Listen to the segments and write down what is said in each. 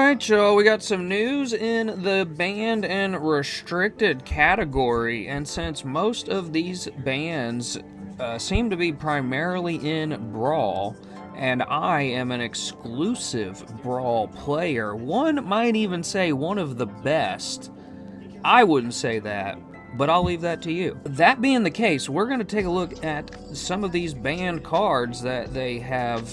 Alright, y'all, we got some news in the banned and restricted category, and since most of these bans seem to be primarily in Brawl, and I am an exclusive Brawl player, one might even say one of the best. I wouldn't say that, but I'll leave that to you. That being the case, we're going to take a look at some of these banned cards that they have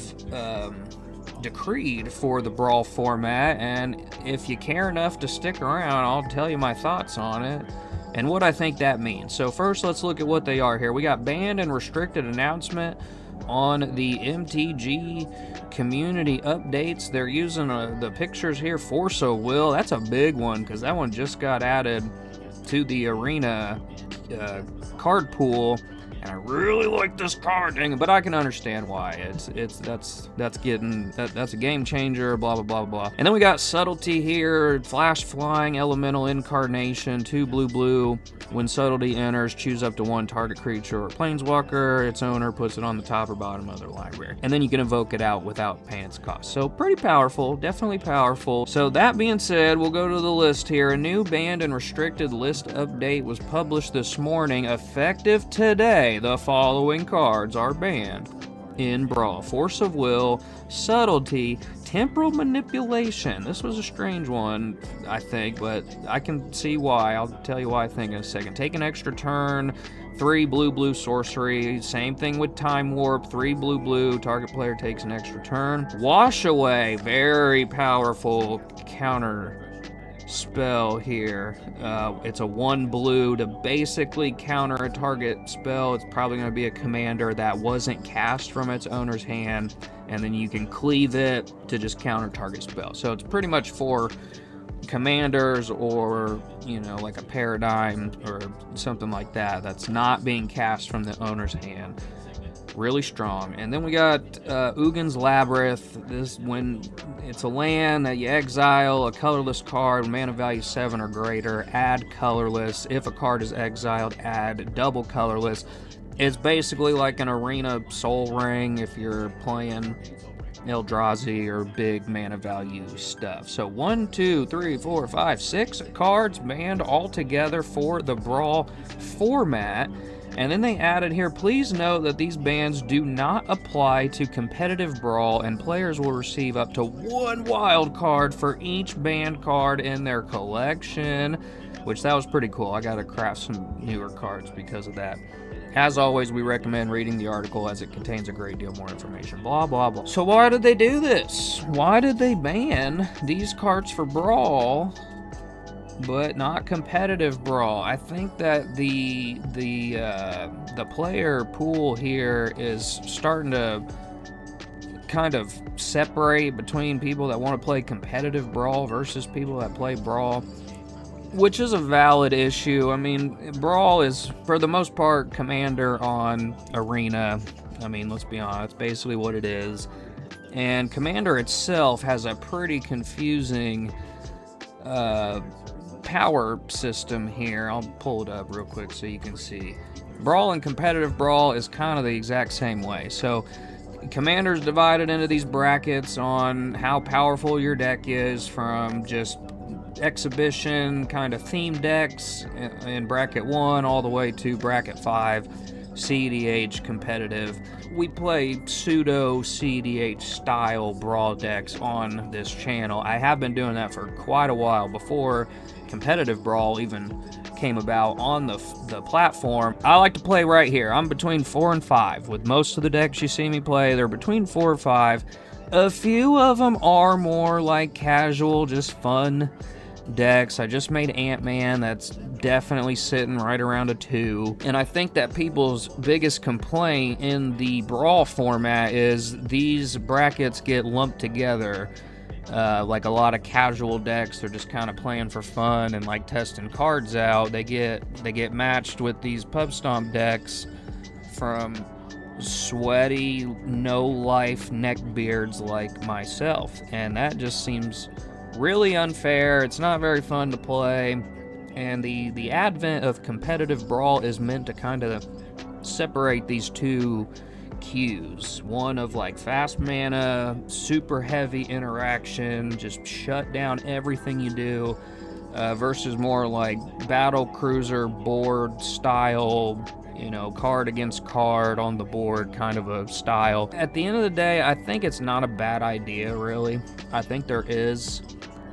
decreed for the Brawl format, and if you care enough to stick around, I'll tell you my thoughts on it and what I think that means. So first, let's look at what they are here. We got banned and restricted announcement on the MTG community updates. They're using the pictures here. Force of Will, that's a big one because that one just got added to the Arena card pool, and I really like this card, dang it, but I can understand why. That's a game changer, blah blah blah blah. And then we got Subtlety here, Flash Flying, Elemental Incarnation, 2 blue. When Subtlety enters, choose up to 1 target creature or planeswalker. Its owner puts it on the top or bottom of their library, and then you can invoke it out without paying its cost. So pretty powerful, definitely powerful. So that being said, we'll go to the list here. A new banned and restricted list update was published this morning, effective today. The following cards are banned in Brawl: Force of Will, Subtlety, Temporal Manipulation. This was a strange one, I think, but I can see why. I'll tell you why I think in a second. Take an extra turn, 3 blue sorcery. Same thing with Time Warp, 3 blue. Target player takes an extra turn. Wash Away, very powerful counter spell here. It's a 1 blue to basically counter a target spell. It's probably going to be a commander that wasn't cast from its owner's hand, and then you can cleave it to just counter target spell. So it's pretty much for commanders, or like a paradigm or something like that that's not being cast from the owner's hand. Really strong. And then we got Ugin's Labyrinth. This, when it's a land that you exile a colorless card, mana value 7 or greater, add colorless. If a card is exiled, add double colorless. It's basically like an Arena Soul Ring if you're playing Eldrazi or big mana value stuff. So 1, 2, 3, 4, 5, 6 cards banned altogether for the Brawl format. And then they added here, please note that these bans do not apply to competitive Brawl, and players will receive up to 1 wild card for each banned card in their collection, which that was pretty cool. I gotta craft some newer cards because of that. As always, we recommend reading the article as it contains a great deal more information. Blah, blah, blah. So why did they do this? Why did they ban these cards for Brawl but not competitive Brawl? I think that the player pool here is starting to kind of separate between people that want to play competitive Brawl versus people that play Brawl, which is a valid issue. I mean, Brawl is, for the most part, Commander on Arena. I mean, let's be honest, it's basically what it is. And Commander itself has a pretty confusing power system here. I'll pull it up real quick so you can see. Brawl and competitive Brawl is kind of the exact same way. So Commander's divided into these brackets on how powerful your deck is, from just exhibition kind of theme decks in bracket 1 all the way to bracket 5 CDH competitive. We play pseudo CDH style Brawl decks on this channel. I have been doing that for quite a while, before competitive Brawl even came about on the platform. I like to play right here. I'm between 4 and 5 with most of the decks you see me play. They're between 4 or 5. A few of them are more like casual, just fun decks. I just made Ant-Man, that's definitely sitting right around a 2. And I think that people's biggest complaint in the Brawl format is these brackets get lumped together. Like a lot of casual decks, they're just kind of playing for fun and like testing cards out. They get matched with these pub stomp decks from sweaty, no-life neckbeards like myself, and that just seems really unfair. It's not very fun to play, and the advent of competitive Brawl is meant to kind of separate these two Qs. One of like fast mana, super heavy interaction, just shut down everything you do, versus more like battle cruiser board style, you know, card against card on the board kind of a style. At the end of the day, I think it's not a bad idea, really. I think there is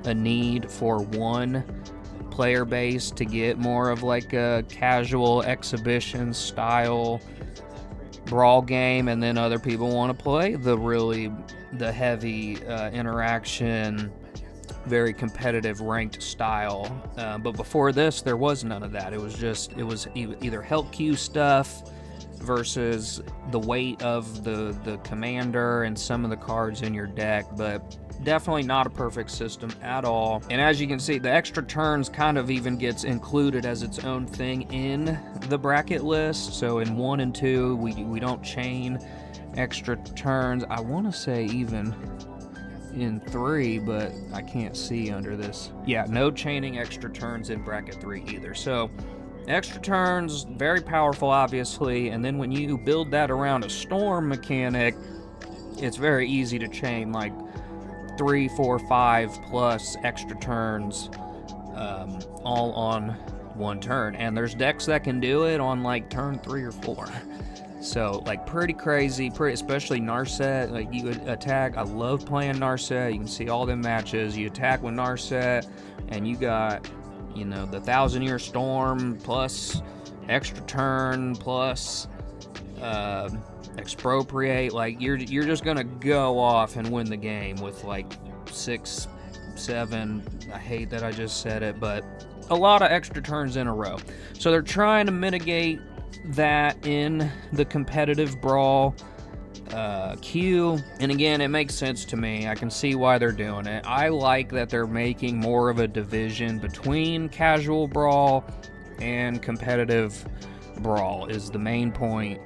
a need for one player base to get more of like a casual exhibition style brawl game, and then other people want to play the heavy interaction, very competitive ranked style. But before this, there was none of that. It was either help queue stuff versus the weight of the commander and some of the cards in your deck, but definitely not a perfect system at all. And as you can see, the extra turns kind of even gets included as its own thing in the bracket list. So in 1 and 2, we don't chain extra turns. I want to say even in 3, but I can't see under this. Yeah, no chaining extra turns in bracket 3 either. So extra turns, very powerful, obviously, and then when you build that around a storm mechanic, it's very easy to chain like 3, 4, 5 plus extra turns, all on one turn. And there's decks that can do it on like turn 3 or 4. So like pretty crazy, especially Narset. Like you would attack. I love playing Narset. You can see all them matches. You attack with Narset, and you got, you know, the 1,000-Year Storm plus extra turn plus expropriate. Like you're just gonna go off and win the game with like 6, 7. I hate that I just said it, but a lot of extra turns in a row. So they're trying to mitigate that in the competitive brawl queue, and again, it makes sense to me. I can see why they're doing it. I like that they're making more of a division between casual brawl and competitive brawl is the main point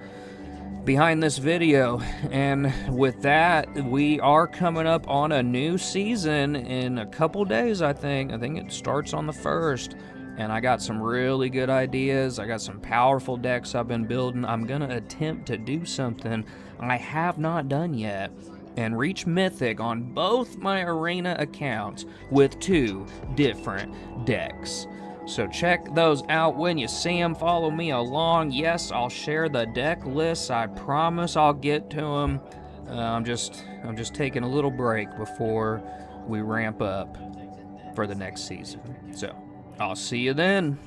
behind this video. And with that, we are coming up on a new season in a couple days. I think it starts on the 1st, and I got some really good ideas. I got some powerful decks I've been building. I'm gonna attempt to do something I have not done yet and reach Mythic on both my Arena accounts with 2 different decks. So check those out when you see them. Follow me along. Yes, I'll share the deck lists. I promise I'll get to them. I'm just taking a little break before we ramp up for the next season. So I'll see you then.